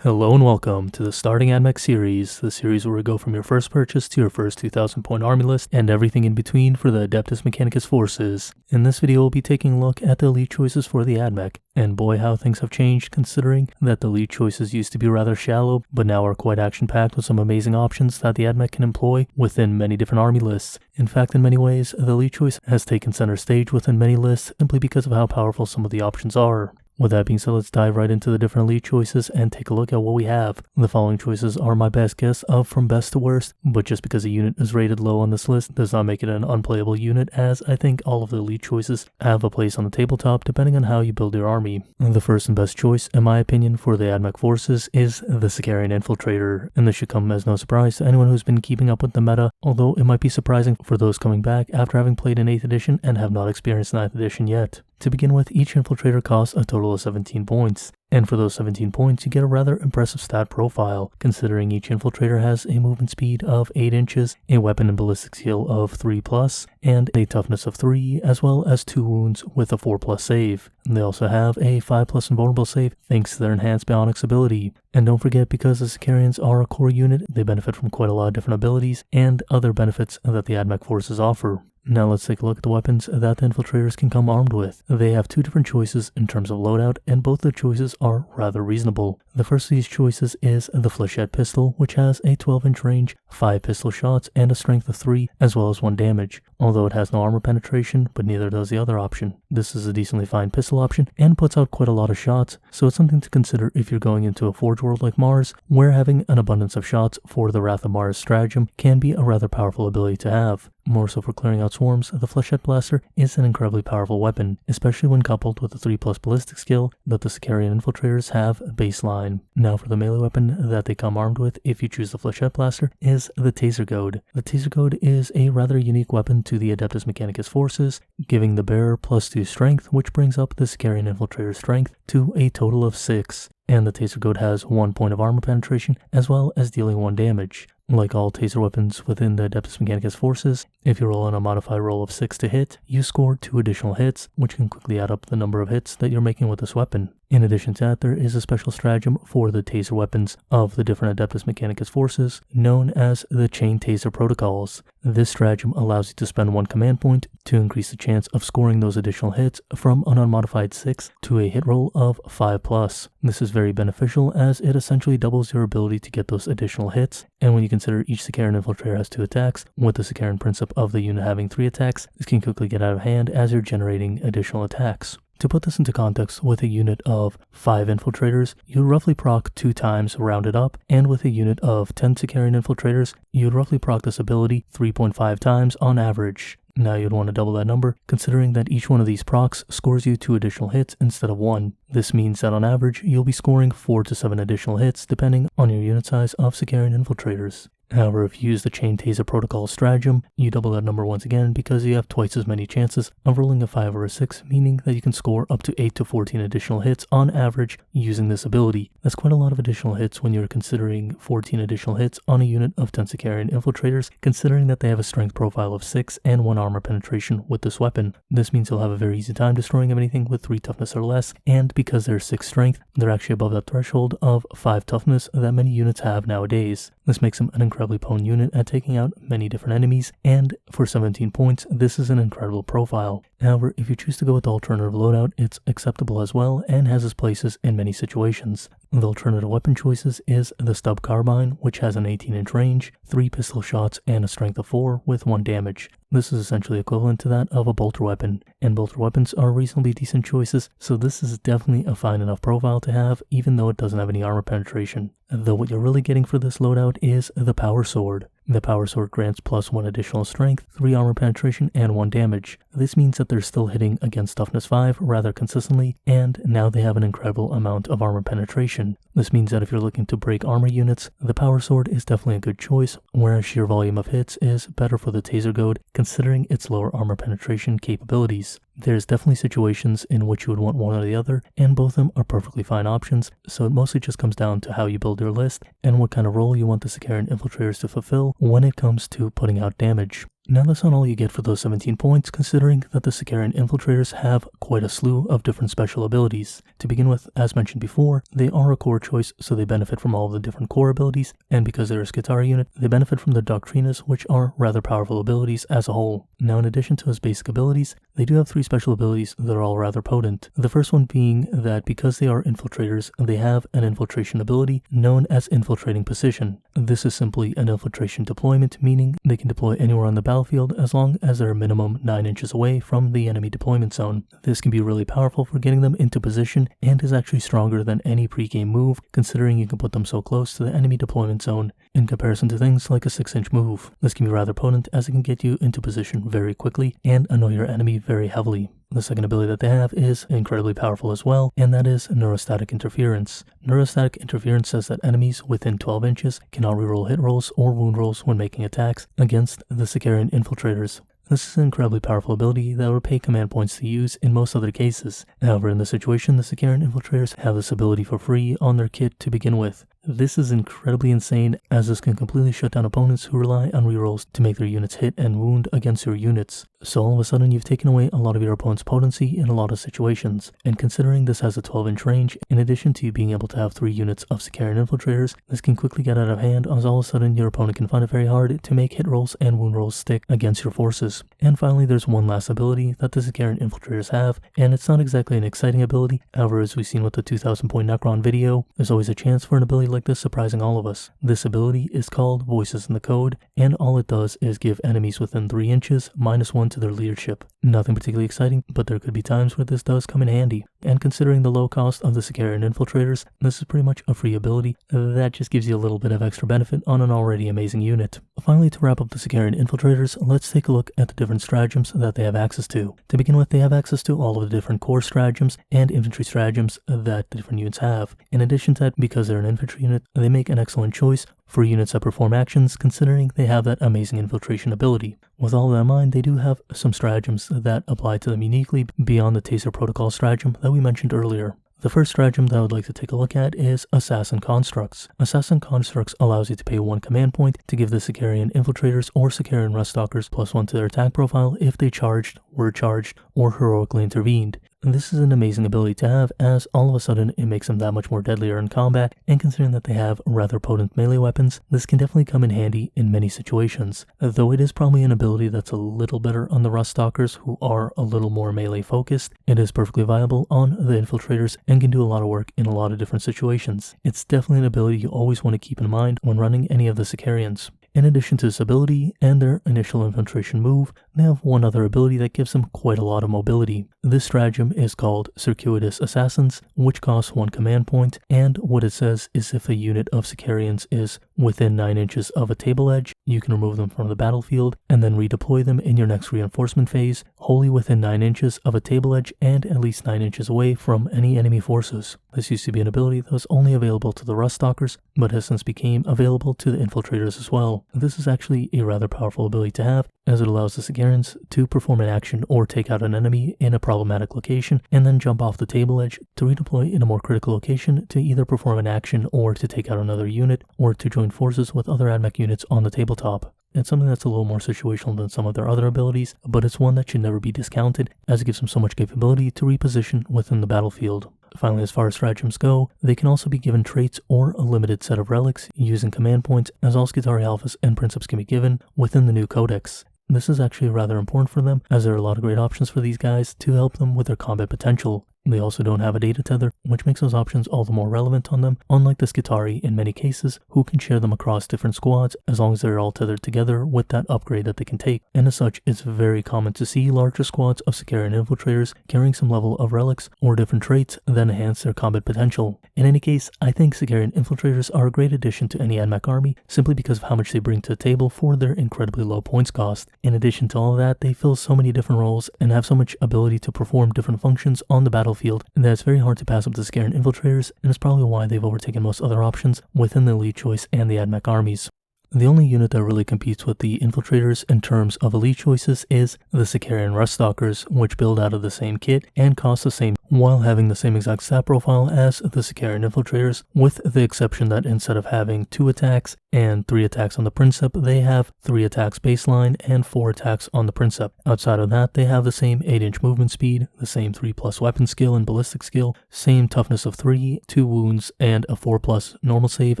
Hello and welcome to the Starting Admech series, the series where we go from your first purchase to your first 2,000 point army list and everything in between for the Adeptus Mechanicus forces. In this video we'll be taking a look at the elite choices for the Admech, and boy how things have changed considering that the elite choices used to be rather shallow, but now are quite action-packed with some amazing options that the Admech can employ within many different army lists. In fact, in many ways, the elite choice has taken center stage within many lists simply because of how powerful some of the options are. With that being said, let's dive right into the different elite choices and take a look at what we have. The following choices are my best guess of from best to worst, but just because a unit is rated low on this list does not make it an unplayable unit, as I think all of the elite choices have a place on the tabletop depending on how you build your army. The first and best choice, in my opinion, for the Admech forces is the Sicarian Infiltrator, and this should come as no surprise to anyone who's been keeping up with the meta, although it might be surprising for those coming back after having played in 8th edition and have not experienced 9th edition yet. To begin with, each infiltrator costs a total of 17 points, and for those 17 points you get a rather impressive stat profile, considering each infiltrator has a movement speed of 8 inches, a weapon and ballistic skill of 3+, and a toughness of 3, as well as 2 wounds with a 4+ save. They also have a 5+ invulnerable save thanks to their enhanced bionics ability. And don't forget, because the Sicarians are a core unit, they benefit from quite a lot of different abilities and other benefits that the Admech forces offer. Now let's take a look at the weapons that the infiltrators can come armed with. They have two different choices in terms of loadout, and both the choices are rather reasonable. The first of these choices is the Flechette pistol, which has a 12-inch range, 5 pistol shots, and a strength of 3, as well as 1 damage. Although it has no armor penetration, but neither does the other option. This is a decently fine pistol option, and puts out quite a lot of shots, so it's something to consider if you're going into a Forge world like Mars, where having an abundance of shots for the Wrath of Mars stratagem can be a rather powerful ability to have. More so for clearing out swarms, the Flechette Blaster is an incredibly powerful weapon, especially when coupled with the 3+ ballistic skill that the Sicarian Infiltrators have baseline. Now for the melee weapon that they come armed with if you choose the Flechette Blaster is the Taser Goad. The Taser Goad is a rather unique weapon to the Adeptus Mechanicus forces, giving the bearer +2 strength, which brings up the Sicarian Infiltrator's strength to a total of 6. And the Taser Goad has 1 point of armor penetration, as well as dealing 1 damage. Like all taser weapons within the Adeptus Mechanicus forces, if you roll on a modified roll of 6 to hit, you score 2 additional hits, which can quickly add up the number of hits that you're making with this weapon. In addition to that, there is a special stratagem for the taser weapons of the different Adeptus Mechanicus forces, known as the Chain Taser Protocols. This stratagem allows you to spend 1 command point to increase the chance of scoring those additional hits from an unmodified 6 to a hit roll of 5+. This is very beneficial as it essentially doubles your ability to get those additional hits, and when you consider each Sicarian Infiltrator has 2 attacks, with the Sicarian principle of the unit having 3 attacks, this can quickly get out of hand as you're generating additional attacks. To put this into context, with a unit of 5 infiltrators, you'd roughly proc 2 times rounded up, and with a unit of 10 Sicarian infiltrators, you'd roughly proc this ability 3.5 times on average. Now you'd want to double that number, considering that each one of these procs scores you 2 additional hits instead of 1. This means that on average, you'll be scoring 4 to 7 additional hits depending on your unit size of Sicarian infiltrators. However, if you use the Chain Taser Protocol stratagem, you double that number once again because you have twice as many chances of rolling a 5 or a 6, meaning that you can score up to 8 to 14 additional hits on average using this ability. That's quite a lot of additional hits when you're considering 14 additional hits on a unit of 10 Sicarian Infiltrators, considering that they have a strength profile of 6 and 1 armor penetration with this weapon. This means you'll have a very easy time destroying anything with 3 toughness or less, and because they're 6 strength, they're actually above that threshold of 5 toughness that many units have nowadays. This makes them an incredibly potent unit at taking out many different enemies, and for 17 points, this is an incredible profile. However, if you choose to go with the alternative loadout, it's acceptable as well and has its places in many situations. The alternative weapon choices is the Stub Carbine, which has an 18-inch range, 3 pistol shots, and a strength of 4 with 1 damage. This is essentially equivalent to that of a bolter weapon, and bolter weapons are reasonably decent choices, so this is definitely a fine enough profile to have, even though it doesn't have any armor penetration. Though what you're really getting for this loadout is the Power Sword. The Power Sword grants +1 additional strength, 3 armor penetration, and 1 damage. This means that they're still hitting against toughness 5 rather consistently, and now they have an incredible amount of armor penetration. This means that if you're looking to break armor units, the Power Sword is definitely a good choice, whereas sheer volume of hits is better for the Taser Goad considering its lower armor penetration capabilities. There's definitely situations in which you would want one or the other, and both of them are perfectly fine options, so it mostly just comes down to how you build your list and what kind of role you want the Sicarian Infiltrators to fulfill when it comes to putting out damage. Now that's not all you get for those 17 points, considering that the Sicarian Infiltrators have quite a slew of different special abilities. To begin with, as mentioned before, they are a core choice, so they benefit from all of the different core abilities, and because they're a Sicarian unit, they benefit from the Doctrinas, which are rather powerful abilities as a whole. Now in addition to his basic abilities, they do have 3 special abilities that are all rather potent. The first one being that because they are infiltrators, they have an infiltration ability known as Infiltrating Position. This is simply an infiltration deployment, meaning they can deploy anywhere on the battlefield as long as they're minimum 9 inches away from the enemy deployment zone. This can be really powerful for getting them into position and is actually stronger than any pre-game move, considering you can put them so close to the enemy deployment zone in comparison to things like a 6-inch move. This can be rather potent as it can get you into position very quickly and annoy your enemy very heavily. The second ability that they have is incredibly powerful as well, and that is Neurostatic Interference. Neurostatic Interference says that enemies within 12 inches cannot reroll hit rolls or wound rolls when making attacks against the Sicarian Infiltrators. This is an incredibly powerful ability that would pay command points to use in most other cases. However, in this situation, the Sicarian Infiltrators have this ability for free on their kit to begin with. This is incredibly insane, as this can completely shut down opponents who rely on rerolls to make their units hit and wound against your units. So all of a sudden you've taken away a lot of your opponent's potency in a lot of situations. And considering this has a 12-inch range, in addition to you being able to have 3 units of Sicarian Infiltrators, this can quickly get out of hand, as all of a sudden your opponent can find it very hard to make hit rolls and wound rolls stick against your forces. And finally, there's one last ability that the Sicarian Infiltrators have, and it's not exactly an exciting ability. However, as we've seen with the 2000 point Necron video, there's always a chance for an ability like this surprising all of us. This ability is called Voices in the Code, and all it does is give enemies within 3 inches -1 to their leadership. Nothing particularly exciting, but there could be times where this does come in handy. And considering the low cost of the Sicarian Infiltrators, this is pretty much a free ability that just gives you a little bit of extra benefit on an already amazing unit. Finally, to wrap up the Sicarian Infiltrators, let's take a look at the different stratagems that they have access to. To begin with, they have access to all of the different core stratagems and infantry stratagems that the different units have. In addition to that, because they're an infantry unit, they make an excellent choice for units that perform actions, considering they have that amazing infiltration ability. With all that in mind, they do have some stratagems that apply to them uniquely beyond the Taser Protocol stratagem that we mentioned earlier. The first stratagem that I would like to take a look at is Assassin Constructs. Assassin Constructs allows you to pay 1 command point to give the Sicarian Infiltrators or Sicarian Ruststalkers +1 to their attack profile if they charged, were charged, or heroically intervened. This is an amazing ability to have, as all of a sudden it makes them that much more deadlier in combat, and considering that they have rather potent melee weapons, this can definitely come in handy in many situations. Though it is probably an ability that's a little better on the Ruststalkers, who are a little more melee focused, it is perfectly viable on the Infiltrators and can do a lot of work in a lot of different situations. It's definitely an ability you always want to keep in mind when running any of the Sicarians. In addition to this ability and their initial infiltration move, they have one other ability that gives them quite a lot of mobility. This stratagem is called Circuitous Assassins, which costs 1 command point, and what it says is if a unit of Sicarians is within 9 inches of a table edge, you can remove them from the battlefield and then redeploy them in your next reinforcement phase, wholly within 9 inches of a table edge and at least 9 inches away from any enemy forces. This used to be an ability that was only available to the Ruststalkers, but has since become available to the Infiltrators as well. This is actually a rather powerful ability to have, as it allows the Sicarians to perform an action or take out an enemy in a problematic location, and then jump off the table edge to redeploy in a more critical location to either perform an action or to take out another unit, or to join forces with other Admech units on the tabletop. It's something that's a little more situational than some of their other abilities, but it's one that should never be discounted, as it gives them so much capability to reposition within the battlefield. Finally, as far as stratagems go, they can also be given traits or a limited set of relics using command points, as all Sicari Alphas and Princeps can be given within the new codex. This is actually rather important for them, as there are a lot of great options for these guys to help them with their combat potential. They also don't have a data tether, which makes those options all the more relevant on them, unlike the Sicari in many cases, who can share them across different squads as long as they're all tethered together with that upgrade that they can take. And as such, it's very common to see larger squads of Sicarian Infiltrators carrying some level of relics or different traits that enhance their combat potential. In any case, I think Sicarian Infiltrators are a great addition to any Admech army, simply because of how much they bring to the table for their incredibly low points cost. In addition to all of that, they fill so many different roles and have so much ability to perform different functions on the battlefield that it's very hard to pass up the Sicarian Infiltrators, and it's probably why they've overtaken most other options within the Elite Choice and the Admech armies. The only unit that really competes with the Infiltrators in terms of elite choices is the Sicarian Ruststalkers, which build out of the same kit and cost the same while having the same exact stat profile as the Sicarian Infiltrators, with the exception that instead of having 2 attacks and 3 attacks on the Princeps. They have 3 attacks baseline and 4 attacks on the Princeps. Outside of that, they have the same 8-inch movement speed, the same 3+ weapon skill and ballistic skill, same toughness of 3, 2 wounds, and a 4+ normal save,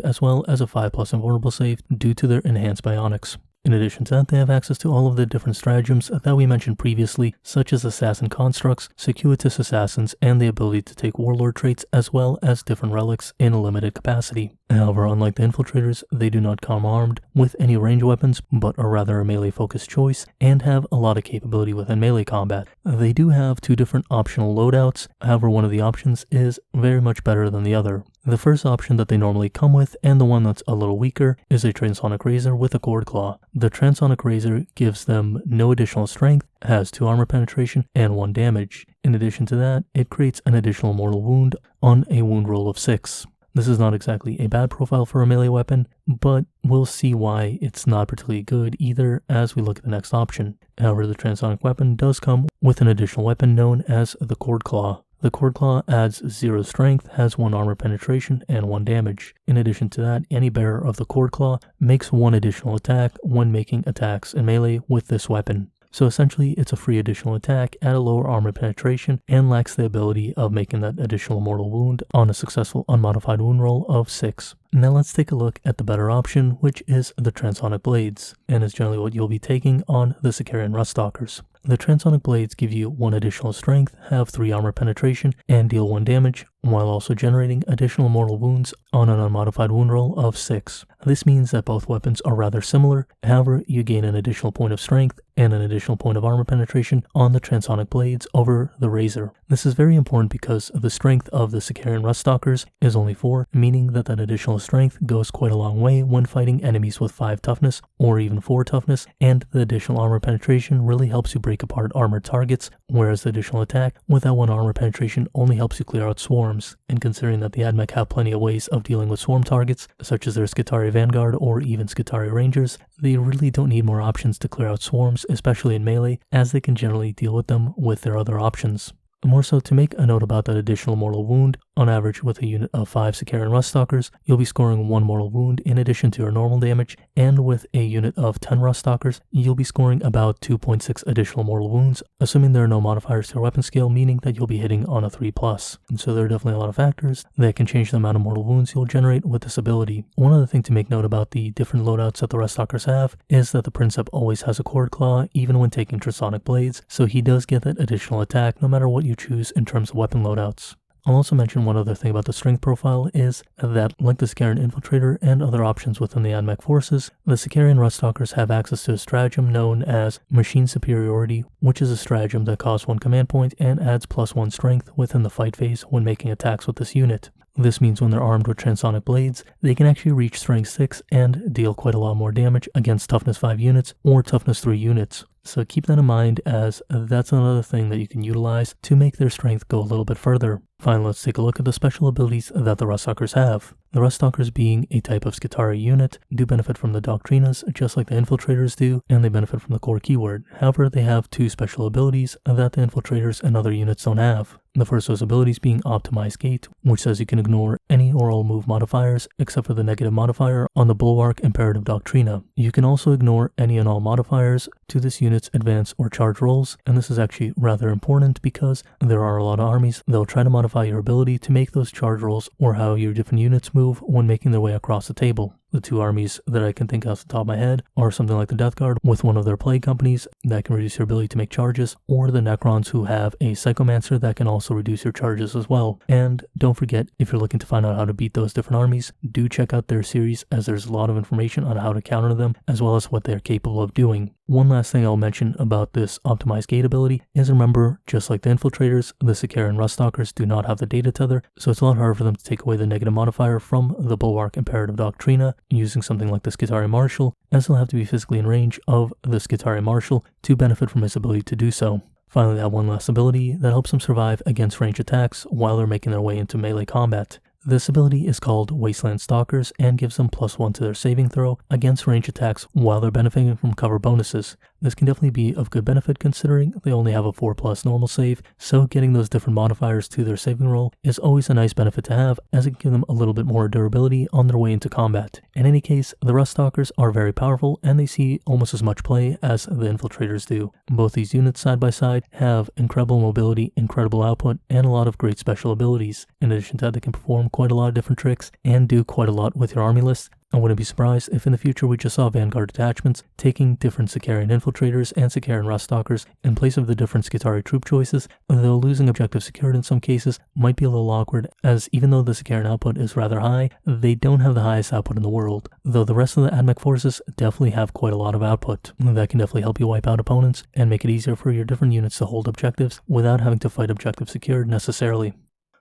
as well as a 5+ invulnerable save due to their enhanced bionics. In addition to that, they have access to all of the different stratagems that we mentioned previously, such as assassin constructs, circuitous assassins, and the ability to take warlord traits, as well as different relics in a limited capacity. However, unlike the Infiltrators, they do not come armed with any range weapons, but are rather a melee-focused choice, and have a lot of capability within melee combat. They do have 2 different optional loadouts, however one of the options is very much better than the other. The first option that they normally come with, and the one that's a little weaker, is a Transonic Razor with a Cord Claw. The Transonic Razor gives them no additional strength, has 2 armor penetration, and 1 damage. In addition to that, it creates an additional mortal wound on a wound roll of 6. This is not exactly a bad profile for a melee weapon, but we'll see why it's not particularly good either as we look at the next option. However, the Transonic weapon does come with an additional weapon known as the Cord Claw. The Cord Claw adds 0 strength, has 1 armor penetration, and 1 damage. In addition to that, any bearer of the Cord Claw makes 1 additional attack when making attacks in melee with this weapon. So essentially, it's a free additional attack at a lower armor penetration and lacks the ability of making that additional mortal wound on a successful unmodified wound roll of 6. Now let's take a look at the better option, which is the Transonic Blades, and is generally what you'll be taking on the Sicarian Ruststalkers. The Transonic Blades give you 1 additional strength, have 3 armor penetration, and deal 1 damage, while also generating additional mortal wounds on an unmodified wound roll of 6. This means that both weapons are rather similar, however you gain an additional point of strength and an additional point of armor penetration on the Transonic Blades over the Razor. This is very important because the strength of the Sicarian Ruststalkers is only 4, meaning that additional strength goes quite a long way when fighting enemies with 5 toughness or even 4 toughness, and the additional armor penetration really helps you break apart armored targets, whereas the additional attack with that 1 armor penetration only helps you clear out swarms. And considering that the Admech have plenty of ways of dealing with swarm targets, such as their Sicarian Vanguard or even Sicarian Rangers, they really don't need more options to clear out swarms, especially in melee, as they can generally deal with them with their other options. More so, to make a note about that additional mortal wound, on average with a unit of 5 Sicarian Ruststalkers, you'll be scoring 1 mortal wound in addition to your normal damage, and with a unit of 10 Ruststalkers, you'll be scoring about 2.6 additional mortal wounds, assuming there are no modifiers to your weapon skill, meaning that you'll be hitting on a 3+. And so there are definitely a lot of factors that can change the amount of mortal wounds you'll generate with this ability. One other thing to make note about the different loadouts that the Ruststalkers have is that the Princeps always has a Cord Claw, even when taking Transonic Blades, so he does get that additional attack no matter what you choose in terms of weapon loadouts. I'll also mention one other thing about the strength profile is that, like the Sicarian Infiltrator and other options within the Admech forces, the Sicarian Ruststalkers have access to a stratagem known as Machine Superiority, which is a stratagem that costs 1 command point and adds +1 strength within the fight phase when making attacks with this unit. This means when they're armed with Transonic Blades, they can actually reach Strength 6 and deal quite a lot more damage against Toughness 5 units or Toughness 3 units. So keep that in mind, as that's another thing that you can utilize to make their strength go a little bit further. Finally, let's take a look at the special abilities that the Ruststalkers have. The Ruststalkers, being a type of Sicarian unit, do benefit from the Doctrinas just like the Infiltrators do, and they benefit from the core keyword. However, they have 2 special abilities that the Infiltrators and other units don't have. The first of those abilities being Optimized Gate, which says you can ignore any or all move modifiers except for the negative modifier on the Bulwark Imperative Doctrina. You can also ignore any and all modifiers to this unit's advance or charge rolls, and this is actually rather important because there are a lot of armies that will try to modify your ability to make those charge rolls or how your different units move when making their way across the table. The 2 armies that I can think of off the top of my head are something like the Death Guard with one of their plague companies that can reduce your ability to make charges, or the Necrons who have a Psychomancer that can also reduce your charges as well. And don't forget, if you're looking to find out how to beat those different armies, do check out their series, as there's a lot of information on how to counter them as well as what they're capable of doing. One last thing I'll mention about this Optimized Gate ability is, remember, just like the Infiltrators, the Sicarian Ruststalkers do not have the data tether, so it's a lot harder for them to take away the negative modifier from the Bulwark Imperative Doctrina using something like the Sicarian Marshal, as they'll have to be physically in range of the Sicarian Marshal to benefit from his ability to do so. Finally, they have one last ability that helps them survive against range attacks while they're making their way into melee combat. This ability is called Wasteland Stalkers and gives them +1 to their saving throw against range attacks while they're benefiting from cover bonuses. This can definitely be of good benefit considering they only have a 4+ normal save, so getting those different modifiers to their saving roll is always a nice benefit to have, as it can give them a little bit more durability on their way into combat. In any case, the Ruststalkers are very powerful and they see almost as much play as the Infiltrators do. Both these units side by side have incredible mobility, incredible output, and a lot of great special abilities. In addition to that, they can perform quite a lot of different tricks and do quite a lot with your army list. I wouldn't be surprised if in the future we just saw Vanguard detachments taking different Sicarian Infiltrators and Sicarian Ruststalkers in place of the different Skitarii troop choices, though losing objective secured in some cases might be a little awkward, as even though the Sicarian output is rather high, they don't have the highest output in the world, though the rest of the Admech forces definitely have quite a lot of output. That can definitely help you wipe out opponents and make it easier for your different units to hold objectives without having to fight objective secured necessarily.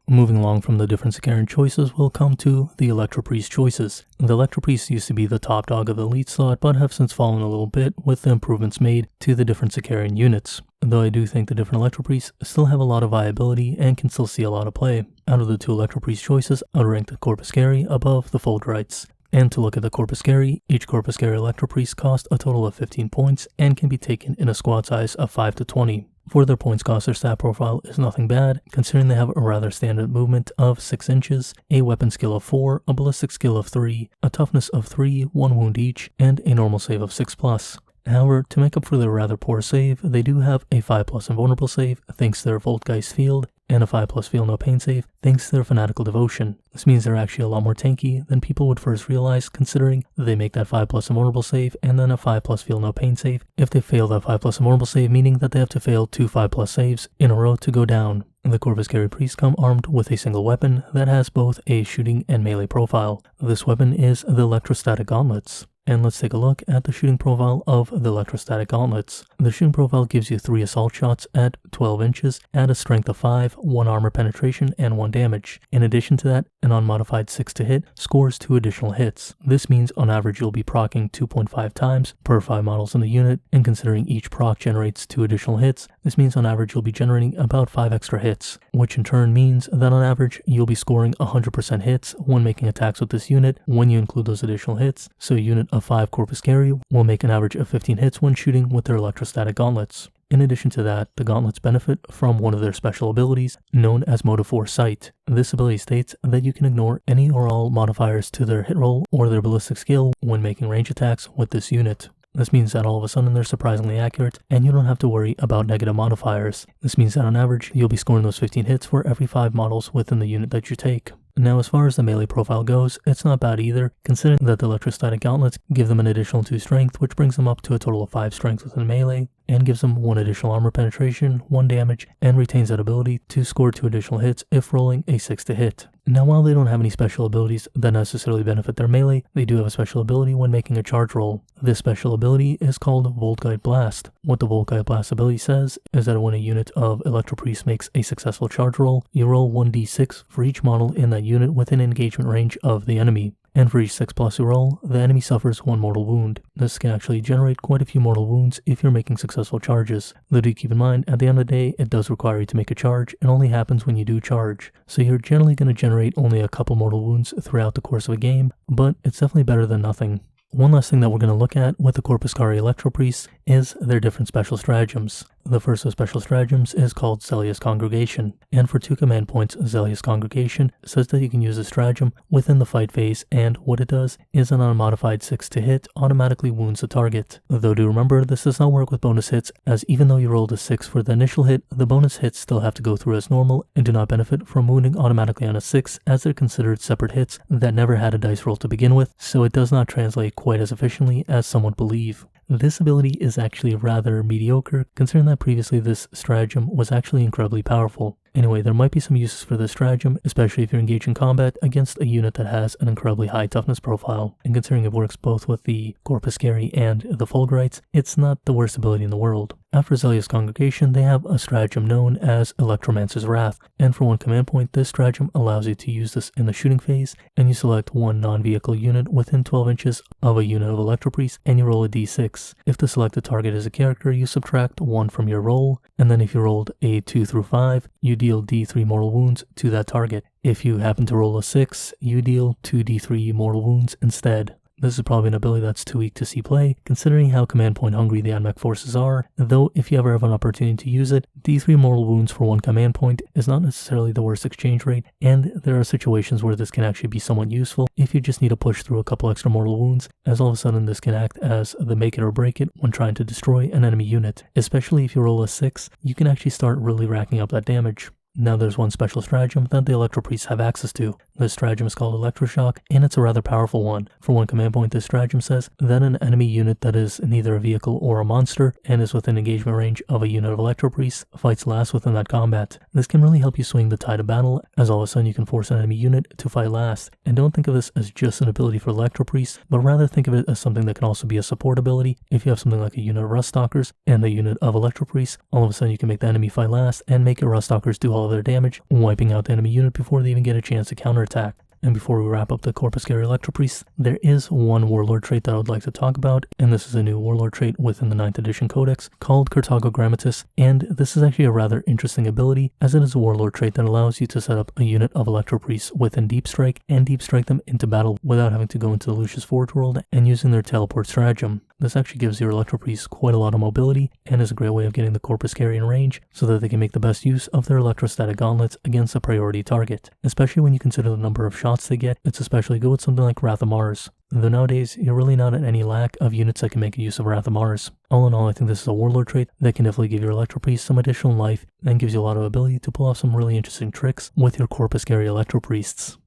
Moving along from the different Sicarian choices, we'll come to the Electro-Priest choices. The Electro-Priests used to be the top dog of the elite slot, but have since fallen a little bit with the improvements made to the different Sicarian units. Though I do think the different Electro-Priests still have a lot of viability and can still see a lot of play. Out of the two Electro-Priest choices, I would rank the Corpuscarii above the Fulgurites. And to look at the Corpuscarii, each Corpuscarii Electro-Priest costs a total of 15 points and can be taken in a squad size of 5 to 20. For their points cost, their stat profile is nothing bad, considering they have a rather standard movement of 6 inches, a weapon skill of 4, a ballistic skill of 3, a toughness of 3, 1 wound each, and a normal save of 6+. However, to make up for their rather poor save, they do have a 5+ invulnerable save thanks to their Voltgeist field, and a 5+ feel no pain save thanks to their fanatical devotion. This means they're actually a lot more tanky than people would first realize, considering they make that 5+ invulnerable save and then a 5+ feel no pain save if they fail that 5+ invulnerable save, meaning that they have to fail 2 5+ saves in a row to go down. The Corpuscarii Priests come armed with a single weapon that has both a shooting and melee profile. This weapon is the Electrostatic Gauntlets. And let's take a look at the shooting profile of the Electrostatic Gauntlets. The shooting profile gives you 3 assault shots at 12 inches at a strength of 5, 1 armor penetration, and 1 damage. In addition to that, an unmodified 6 to hit scores 2 additional hits. This means on average you'll be proccing 2.5 times per 5 models in the unit, and considering each proc generates 2 additional hits, this means on average you'll be generating about 5 extra hits, which in turn means that on average you'll be scoring 100% hits when making attacks with this unit when you include those additional hits. So a unit of 5 Corpuscarii will make an average of 15 hits when shooting with their Electrostatic Gauntlets. In addition to that, the gauntlets benefit from one of their special abilities known as Mode of Foresight. This ability states that you can ignore any or all modifiers to their hit roll or their ballistic skill when making range attacks with this unit. This means that all of a sudden they're surprisingly accurate and you don't have to worry about negative modifiers. This means that on average you'll be scoring those 15 hits for every 5 models within the unit that you take. Now as far as the melee profile goes, it's not bad either, considering that the Electrostatic Gauntlets give them an additional 2 strength, which brings them up to a total of 5 strength within melee, and gives them 1 additional armor penetration, 1 damage, and retains that ability to score 2 additional hits if rolling a 6 to hit. Now while they don't have any special abilities that necessarily benefit their melee, they do have a special ability when making a charge roll. This special ability is called Voltgeist Blast. What the Voltgeist Blast ability says is that when a unit of Electro-Priests makes a successful charge roll, you roll 1d6 for each model in that unit within engagement range of the enemy. And for each 6+ you roll, the enemy suffers 1 mortal wound. This can actually generate quite a few mortal wounds if you're making successful charges. Though do keep in mind, at the end of the day, it does require you to make a charge. It only happens when you do charge. So you're generally going to generate only a couple mortal wounds throughout the course of a game, but it's definitely better than nothing. One last thing that we're going to look at with the Corpuscarii Electro-Priests is their different special stratagems. The first of special stratagems is called Zealous Congregation, and for 2 command points, Zealous Congregation says that you can use a stratagem within the fight phase, and what it does is an unmodified 6 to hit automatically wounds the target. Though do remember, this does not work with bonus hits, as even though you rolled a 6 for the initial hit, the bonus hits still have to go through as normal and do not benefit from wounding automatically on a 6, as they're considered separate hits that never had a dice roll to begin with, so it does not translate quite as efficiently as some would believe. This ability is actually rather mediocre, considering that previously this stratagem was actually incredibly powerful. Anyway, there might be some uses for this stratagem, especially if you're engaged in combat against a unit that has an incredibly high toughness profile. And considering it works both with the Corpuscarii and the Fulgurites, it's not the worst ability in the world. After Zealous Congregation, they have a stratagem known as Electromancer's Wrath, and for 1 command point, this stratagem allows you to use this in the shooting phase, and you select 1 non-vehicle unit within 12 inches of a unit of Electro-Priests, and you roll a d6. If the selected target is a character, you subtract 1 from your roll, and then if you rolled a 2 through 5, you deal d3 mortal wounds to that target. If you happen to roll a 6, you deal 2d3 mortal wounds instead. This is probably an ability that's too weak to see play, considering how command point hungry the Admech forces are, though if you ever have an opportunity to use it, D3 mortal wounds for 1 command point is not necessarily the worst exchange rate, and there are situations where this can actually be somewhat useful if you just need to push through a couple extra mortal wounds, as all of a sudden this can act as the make it or break it when trying to destroy an enemy unit. Especially if you roll a 6, you can actually start really racking up that damage. Now there's one special stratagem that the Electro-Priests have access to. This stratagem is called Electroshock, and it's a rather powerful one. For 1 command point, this stratagem says that an enemy unit that is neither a vehicle or a monster and is within engagement range of a unit of Electro-Priests fights last within that combat. This can really help you swing the tide of battle, as all of a sudden you can force an enemy unit to fight last. And don't think of this as just an ability for Electro-Priests, but rather think of it as something that can also be a support ability. If you have something like a unit of Ruststalkers and a unit of Electro-Priests, all of a sudden you can make the enemy fight last and make your Ruststalkers do all of their damage, wiping out the enemy unit before they even get a chance to counterattack. And before we wrap up the Corpuscarii Electro-Priests, there is one warlord trait that I would like to talk about, and this is a new warlord trait within the 9th edition codex called Carthago Grammatis, and this is actually a rather interesting ability, as it is a warlord trait that allows you to set up a unit of Electro-Priests within Deep Strike and Deep Strike them into battle without having to go into the Lucius Forge world and using their teleport stratagem. This actually gives your Electro-Priests quite a lot of mobility and is a great way of getting the Corpuscarii in range so that they can make the best use of their electrostatic gauntlets against a priority target. Especially when you consider the number of shots they get, it's especially good with something like Wrath of Mars. Though nowadays, you're really not at any lack of units that can make use of Wrath of Mars. All in all, I think this is a warlord trait that can definitely give your Electro-Priests some additional life and gives you a lot of ability to pull off some really interesting tricks with your Corpuscarii Electro-Priests.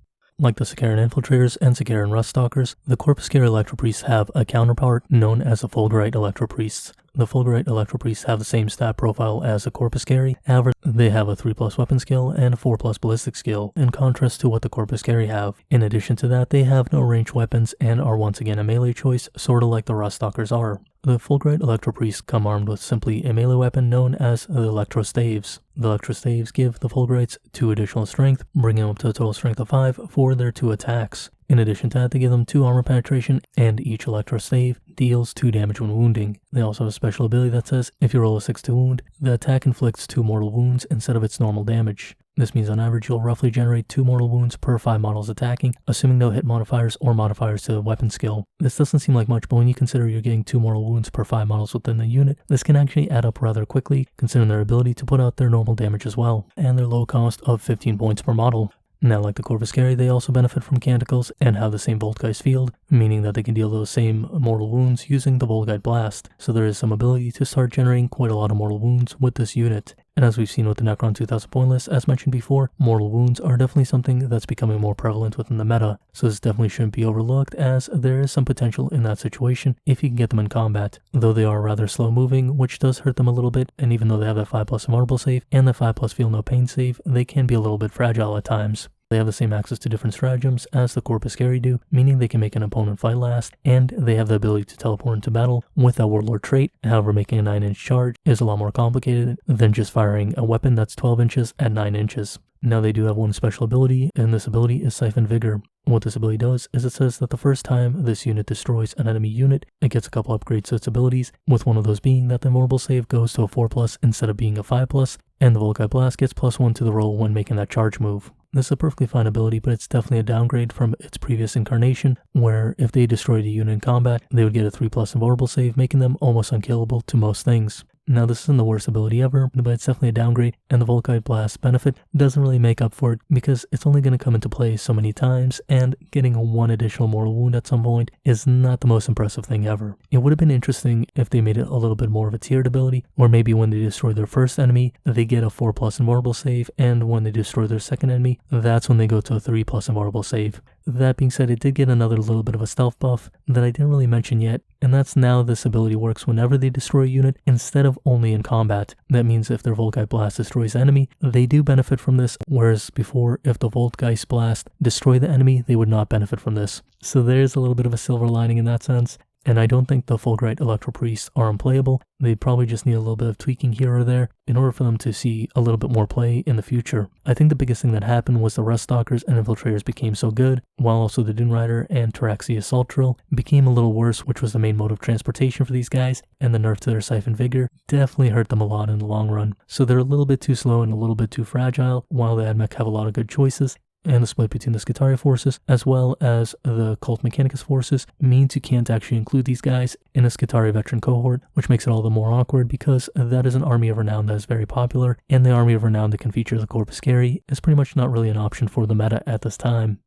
Like the Sicarian Infiltrators and Sicarian Ruststalkers, the Corpuscarii Electro-Priests have a counterpart known as the Fulgurite Electro-Priests. The Fulgurite Electro-Priests have the same stat profile as the Corpuscarii, however, they have a 3+ weapon skill and a 4+ ballistic skill, in contrast to what the Corpuscarii have. In addition to that, they have no ranged weapons and are once again a melee choice, sorta like the Ruststalkers are. The Fulgurite Electro-Priests come armed with simply a melee weapon known as the Electro-Staves. The Electro-Staves give the Fulgurites 2 additional strength, bringing them up to a total strength of 5 for their 2 attacks. In addition to that, they give them 2 armor penetration, and each Electro-Stave deals 2 damage when wounding. They also have a special ability that says, if you roll a 6 to wound, the attack inflicts 2 mortal wounds instead of its normal damage. This means on average you'll roughly generate 2 mortal wounds per 5 models attacking, assuming no hit modifiers or modifiers to the weapon skill. This doesn't seem like much, but when you consider you're getting 2 mortal wounds per 5 models within the unit, this can actually add up rather quickly, considering their ability to put out their normal damage as well, and their low cost of 15 points per model. Now, like the Corpuscarii, they also benefit from Canticles and have the same Voltgeist field, meaning that they can deal those same mortal wounds using the Volgite Blast, so there is some ability to start generating quite a lot of mortal wounds with this unit. And as we've seen with the Necron 2000 point list, as mentioned before, mortal wounds are definitely something that's becoming more prevalent within the meta, so this definitely shouldn't be overlooked, as there is some potential in that situation if you can get them in combat, though they are rather slow moving, which does hurt them a little bit, and even though they have that 5+ invulnerable save and the 5+ feel no pain save, they can be a little bit fragile at times. They have the same access to different stratagems as the Corpuscarii do, meaning they can make an opponent fight last, and they have the ability to teleport into battle with that Warlord trait. However, making a 9-inch charge is a lot more complicated than just firing a weapon that's 12 inches at 9 inches. Now they do have one special ability, and this ability is Siphon Vigor. What this ability does is it says that the first time this unit destroys an enemy unit, it gets a couple upgrades to its abilities, with one of those being that the invulnerable save goes to a 4+ instead of being a 5+, and the Volkite Blast gets +1 to the roll when making that charge move. This is a perfectly fine ability, but it's definitely a downgrade from its previous incarnation, where if they destroyed a unit in combat, they would get a 3+ invulnerable save, making them almost unkillable to most things. Now this isn't the worst ability ever, but it's definitely a downgrade, and the Volkite Blast benefit doesn't really make up for it because it's only going to come into play so many times, and getting a 1 additional mortal wound at some point is not the most impressive thing ever. It would have been interesting if they made it a little bit more of a tiered ability, or maybe when they destroy their first enemy, they get a 4+ invulnerable save, and when they destroy their second enemy, that's when they go to a 3+ invulnerable save. That being said, it did get another little bit of a stealth buff that I didn't really mention yet, and that's now this ability works whenever they destroy a unit instead of only in combat. That means if their Volkite Blast destroys the enemy, they do benefit from this, whereas before, if the Voltgeist Blast destroyed the enemy, they would not benefit from this. So there's a little bit of a silver lining in that sense. And I don't think the Fulgurite Electro-Priests are unplayable. They probably just need a little bit of tweaking here or there in order for them to see a little bit more play in the future. I think the biggest thing that happened was the Ruststalkers and Infiltrators became so good, while also the Dune Rider and Taraxi Assault Drill became a little worse, which was the main mode of transportation for these guys, and the nerf to their Siphon Vigor definitely hurt them a lot in the long run. So they're a little bit too slow and a little bit too fragile, while the Admech have a lot of good choices, and the split between the Sicarian forces as well as the Cult Mechanicus forces means you can't actually include these guys in a Sicarian veteran cohort, which makes it all the more awkward because that is an army of renown that is very popular, and the army of renown that can feature the Corpuscarii is pretty much not really an option for the meta at this time.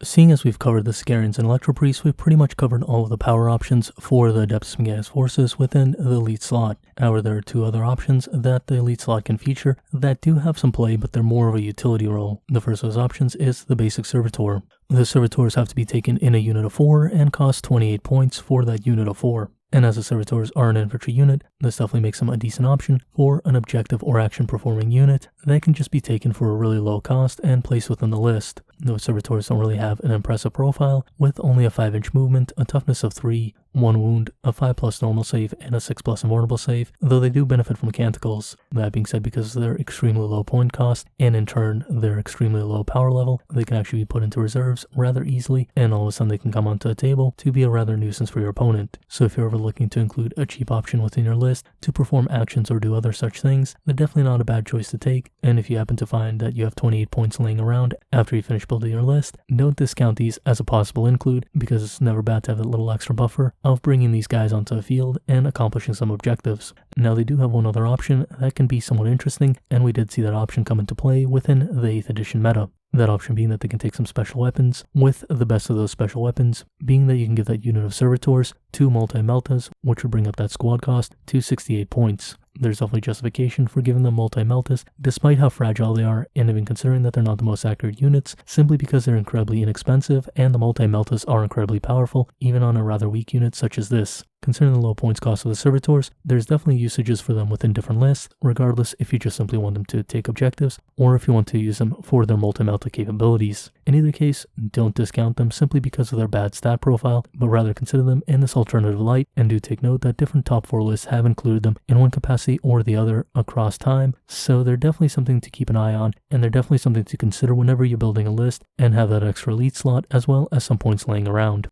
Seeing as we've covered the Sicarians and Electro-Priests, we've pretty much covered all of the power options for the Adeptus Mechanicus forces within the elite slot. However, there are two other options that the elite slot can feature that do have some play, but they're more of a utility role. The first of those options is the basic Servitor. The Servitors have to be taken in a unit of 4 and cost 28 points for that unit of 4. And as the Servitors are an infantry unit, this definitely makes them a decent option for an objective or action performing unit that can just be taken for a really low cost and placed within the list. Those Servitors don't really have an impressive profile, with only a 5-inch movement, a toughness of 3, 1 wound, a 5+ normal save, and a 6+ invulnerable save, though they do benefit from Canticles. That being said, because of their extremely low point cost, and in turn their extremely low power level, they can actually be put into reserves rather easily, and all of a sudden they can come onto a table to be a rather nuisance for your opponent. So if you're ever looking to include a cheap option within your list to perform actions or do other such things, they're definitely not a bad choice to take, and if you happen to find that you have 28 points laying around after you finish building your list, don't discount these as a possible include, because it's never bad to have that little extra buffer of bringing these guys onto the field and accomplishing some objectives. Now they do have one other option that can be somewhat interesting, and we did see that option come into play within the 8th edition meta. That option being that they can take some special weapons, with the best of those special weapons being that you can give that unit of Servitors 2 multi-meltas, which would bring up that squad cost to 68 points. There's definitely justification for giving them multi-meltas, despite how fragile they are, and even considering that they're not the most accurate units, simply because they're incredibly inexpensive, and the multi-meltas are incredibly powerful, even on a rather weak unit such as this. Considering the low points cost of the Servitors, there's definitely usages for them within different lists, regardless if you just simply want them to take objectives, or if you want to use them for their multi-melta capabilities. In either case, don't discount them simply because of their bad stat profile, but rather consider them in this alternative light, and do take note that different top 4 lists have included them in one capacity or the other across time, so they're definitely something to keep an eye on, and they're definitely something to consider whenever you're building a list and have that extra elite slot as well as some points laying around.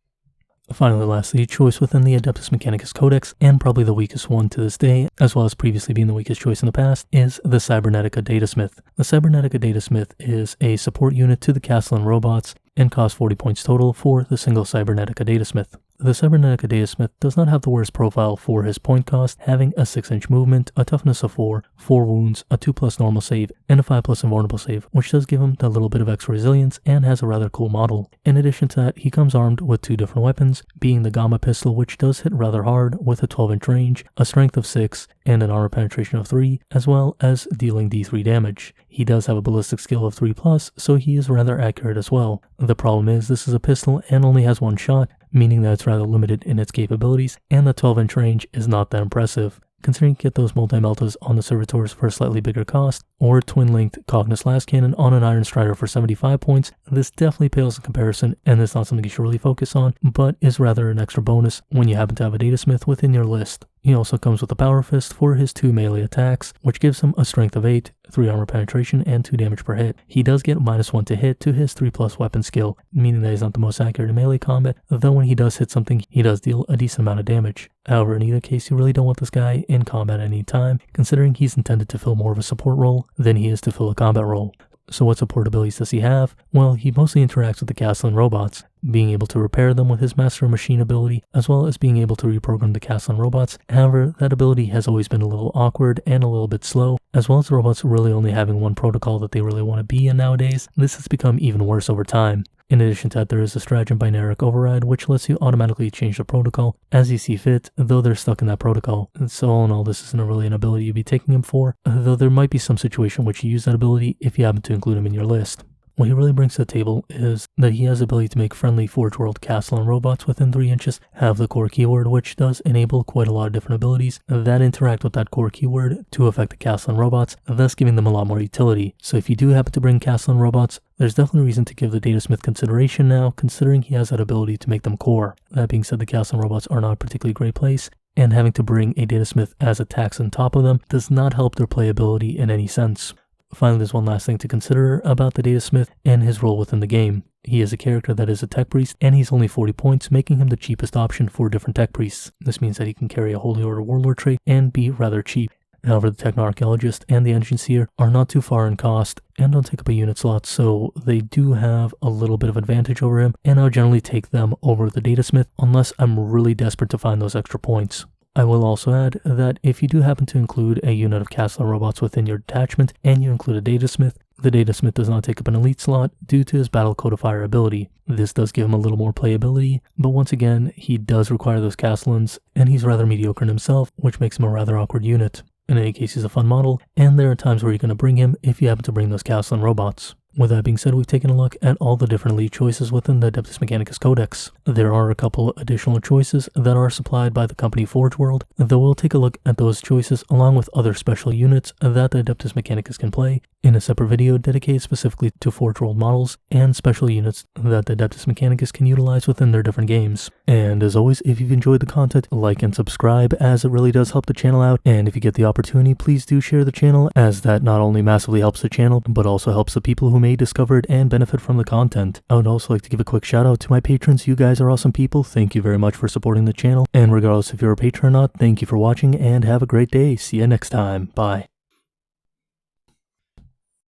Finally, lastly, choice within the Adeptus Mechanicus Codex, and probably the weakest one to this day, as well as previously being the weakest choice in the past, is the Cybernetica Datasmith. The Cybernetica Datasmith is a support unit to the Castellan robots and costs 40 points total for the single Cybernetica Datasmith. The Cybernetica Datasmith does not have the worst profile for his point cost, having a 6-inch movement, a toughness of 4, 4 wounds, a 2+ normal save, and a 5+ invulnerable save, which does give him that little bit of extra resilience and has a rather cool model. In addition to that, he comes armed with 2 different weapons, being the Gamma Pistol, which does hit rather hard with a 12-inch range, a strength of 6, and an armor penetration of 3, as well as dealing D3 damage. He does have a ballistic skill of 3+, so he is rather accurate as well. The problem is this is a pistol and only has 1 shot, meaning that it's rather limited in its capabilities, and the 12-inch range is not that impressive. Considering you get those multi-meltas on the Servitors for a slightly bigger cost, or twin-linked Cognis Last Cannon on an Iron Strider for 75 points, this definitely pales in comparison, and it's not something you should really focus on, but is rather an extra bonus when you happen to have a Datasmith within your list. He also comes with a Power Fist for his 2 melee attacks, which gives him a strength of 8, 3 armor penetration, and 2 damage per hit. He does get -1 to hit to his 3+ weapon skill, meaning that he's not the most accurate in melee combat, though when he does hit something, he does deal a decent amount of damage. However, in either case, you really don't want this guy in combat at any time, considering he's intended to fill more of a support role than he is to fill a combat role. So what support abilities does he have? Well, he mostly interacts with the Castellan robots, being able to repair them with his Master of Machine ability, as well as being able to reprogram the Castellan robots. However, that ability has always been a little awkward and a little bit slow, as well as the robots really only having one protocol that they really want to be in nowadays. This has become even worse over time. In addition to that, there is a Stratagem Binaric Override, which lets you automatically change the protocol as you see fit, though they're stuck in that protocol. And so all in all, this isn't really an ability you'd be taking him for, though there might be some situation in which you use that ability if you happen to include him in your list. What he really brings to the table is that he has the ability to make friendly Forge World Castellan robots within 3 inches have the core keyword, which does enable quite a lot of different abilities that interact with that core keyword to affect the Castellan robots, thus giving them a lot more utility. So if you do happen to bring Castellan robots, there's definitely reason to give the Datasmith consideration now, considering he has that ability to make them core. That being said, the Castellan robots are not a particularly great place, and having to bring a Datasmith as a tax on top of them does not help their playability in any sense. Finally, there's one last thing to consider about the Datasmith and his role within the game. He is a character that is a tech priest, and he's only 40 points, making him the cheapest option for different tech priests. This means that he can carry a Holy Order Warlord trait and be rather cheap. However, the Techno-Archaeologist and the Engine Seer are not too far in cost and don't take up a unit slot, so they do have a little bit of advantage over him, and I'll generally take them over the Datasmith unless I'm really desperate to find those extra points. I will also add that if you do happen to include a unit of Castellan robots within your detachment and you include a Datasmith, the Datasmith does not take up an elite slot due to his Battle Codifier ability. This does give him a little more playability, but once again, he does require those Castellans, and he's rather mediocre in himself, which makes him a rather awkward unit. In any case, he's a fun model, and there are times where you're going to bring him if you happen to bring those Castellan robots. With that being said, we've taken a look at all the different elite choices within the Adeptus Mechanicus Codex. There are a couple additional choices that are supplied by the company Forge World, though we'll take a look at those choices along with other special units that the Adeptus Mechanicus can play in a separate video dedicated specifically to Forge World models and special units that the Adeptus Mechanicus can utilize within their different games. And as always, if you've enjoyed the content, like and subscribe, as it really does help the channel out, and if you get the opportunity, please do share the channel, as that not only massively helps the channel, but also helps the people who may discover it and benefit from the content. I would also like to give a quick shout out to my patrons. You guys are awesome people. Thank you very much for supporting the channel, and regardless if you're a patron or not, thank you for watching and have a great day. See you next time. Bye.